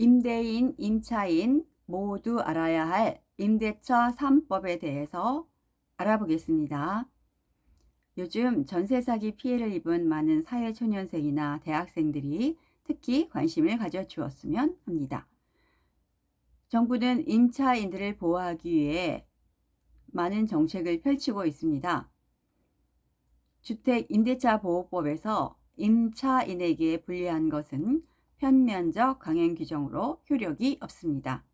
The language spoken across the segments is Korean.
임대인, 임차인 모두 알아야 할 임대차 3법에 대해서 알아보겠습니다. 요즘 전세 사기 피해를 입은 많은 사회초년생이나 대학생들이 특히 관심을 가져주었으면 합니다. 정부는 임차인들을 보호하기 위해 많은 정책을 펼치고 있습니다. 주택임대차보호법에서 임차인에게 불리한 것은 편면적 강행 규정으로 효력이 없습니다.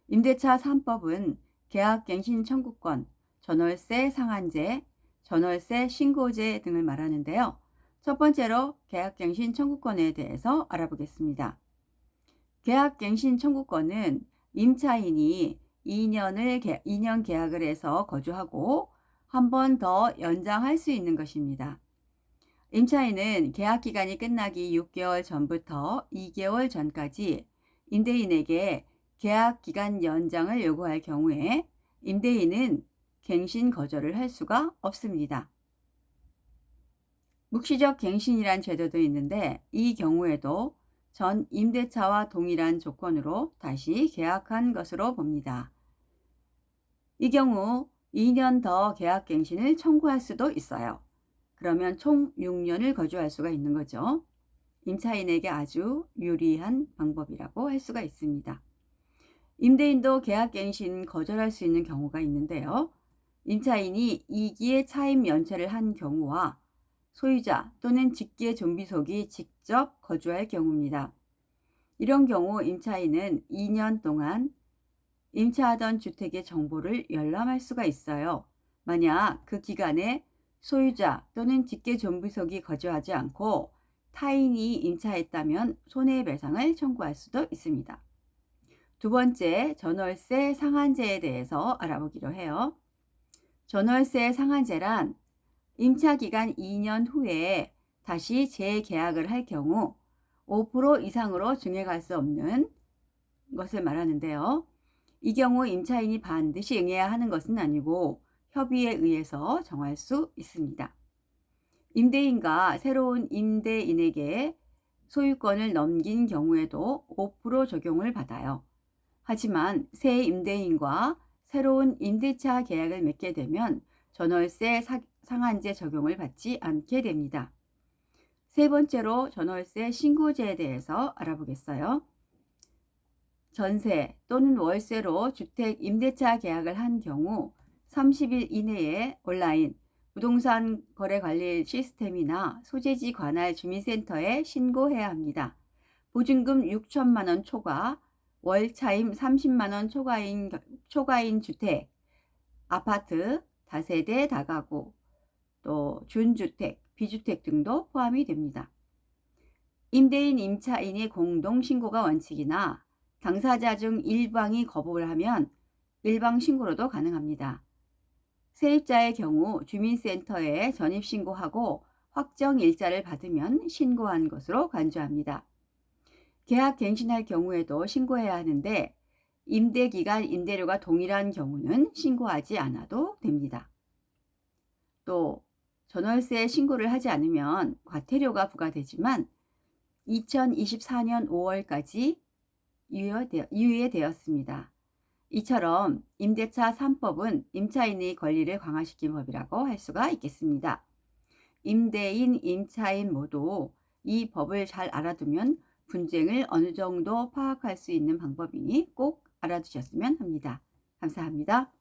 임대차 3법은 계약갱신 청구권, 전월세 상한제, 전월세 신고제 등을 말하는데요. 첫 번째로 계약갱신 청구권에 대해서 알아보겠습니다. 계약갱신 청구권은 임차인이 2년 계약을 해서 거주하고 한 번 더 연장할 수 있는 것입니다. 임차인은 계약기간이 끝나기 6개월 전부터 2개월 전까지 임대인에게 계약기간 연장을 요구할 경우에 임대인은 갱신 거절을 할 수가 없습니다. 묵시적 갱신이란 제도도 있는데 이 경우에도 전 임대차와 동일한 조건으로 다시 계약한 것으로 봅니다. 이 경우 2년 더 계약갱신을 청구할 수도 있어요. 그러면 총 6년을 거주할 수가 있는 거죠. 임차인에게 아주 유리한 방법이라고 할 수가 있습니다. 임대인도 계약갱신 거절할 수 있는 경우가 있는데요. 임차인이 2기의 차임 연체를 한 경우와 소유자 또는 직계 좀비속이 직접 거주할 경우입니다. 이런 경우 임차인은 2년 동안 임차하던 주택의 정보를 열람할 수가 있어요. 만약 그 기간에 소유자 또는 직계 좀비속이 거주하지 않고 타인이 임차했다면 손해배상을 청구할 수도 있습니다. 두 번째, 전월세 상한제에 대해서 알아보기로 해요. 전월세 상한제란 임차기간 2년 후에 다시 재계약을 할 경우 5% 이상으로 증액할 수 없는 것을 말하는데요. 이 경우 임차인이 반드시 응해야 하는 것은 아니고 협의에 의해서 정할 수 있습니다. 임대인과 새로운 임대인에게 소유권을 넘긴 경우에도 5% 적용을 받아요. 하지만 새 임대인과 새로운 임대차 계약을 맺게 되면 전월세 상한제 적용을 받지 않게 됩니다. 세 번째로 전월세 신고제에 대해서 알아보겠어요. 전세 또는 월세로 주택 임대차 계약을 한 경우 30일 이내에 온라인 부동산 거래 관리 시스템이나 소재지 관할 주민센터에 신고해야 합니다. 보증금 6천만 원 초과, 월 차임 30만 원 초과인 주택, 아파트, 다세대 다가구, 또 준주택, 비주택 등도 포함이 됩니다. 임대인, 임차인의 공동신고가 원칙이나 당사자 중 일방이 거부를 하면 일방신고로도 가능합니다. 세입자의 경우 주민센터에 전입신고하고 확정일자를 받으면 신고한 것으로 간주합니다. 계약 갱신할 경우에도 신고해야 하는데 임대기간 임대료가 동일한 경우는 신고하지 않아도 됩니다. 또 전월세 신고를 하지 않으면 과태료가 부과되지만 2024년 5월까지 유예되었습니다. 이처럼 임대차 3법은 임차인의 권리를 강화시킨 법이라고 할 수가 있겠습니다. 임대인, 임차인 모두 이 법을 잘 알아두면 분쟁을 어느 정도 파악할 수 있는 방법이니 꼭 알아두셨으면 합니다. 감사합니다.